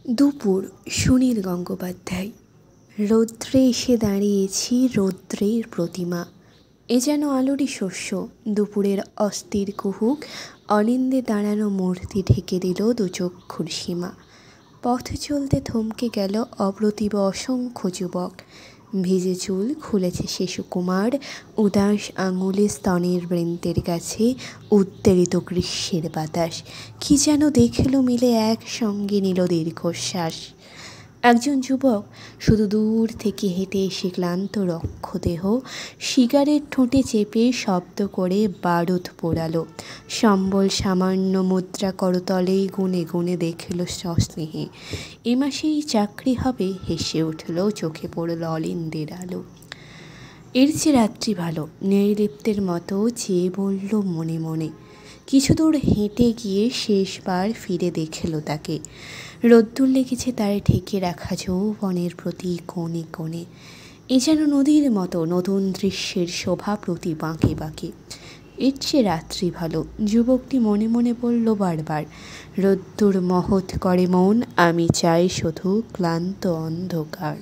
দুপুর। সুনীল গঙ্গোপাধ্যায়। রৌদ্রে এসে দাঁড়িয়েছি রৌদ্রের প্রতিমা। এ যেন আলোরই শস্য। দুপুরের অস্থির কুহুক অলিন্দে দাঁড়ানো মূর্তি ঢেকে দিল দুচক্ষুর সীমা। পথ চলতে থমকে গেল অপ্রতিভ অসংখ্য যুবক। ভিজে চুল খুলেছে শিশুকুমার, উদাস আঙুলে স্তনের বৃন্তের কাছে উত্তেরিত গ্রীষ্মের বাতাস। কি যেন দেখল মিলে একসঙ্গে নিল দীর্ঘশ্বাস। একজন যুবক শুধু দূর থেকে হেঁটে এসে ক্লান্ত রক্ষদেহ সিগারেট ঠোঁটে চেপে শব্দ করে বারুদ পোড়ালো। সম্বল সামান্য মুদ্রা করতলে গুনে গুনে দেখল সস্নেহে। এ মাসেই চাকরি হবে, হেসে উঠল, চোখে পড়ল অলিন্দের আলো। এর চেয়ে রাত্রি ভালো, নির্লিপ্তের মতো চেয়ে বলল মনে মনে। কিছু দূর হেঁটে গিয়ে শেষবার ফিরে দেখল তাকে। রোদ্দুর লেগেছে তার ঢেকে রাখা যৌবনের প্রতি কোণে কোণে। এ যেন নদীর মতো নতুন দৃশ্যের শোভা প্রতি বাঁকে বাঁকে। এর চেয়ে রাত্রি ভালো, যুবকটি মনে মনে বলল বারবার। রোদ্দুর মহৎ করে মন, আমি চাই শুধু ক্লান্ত অন্ধকার।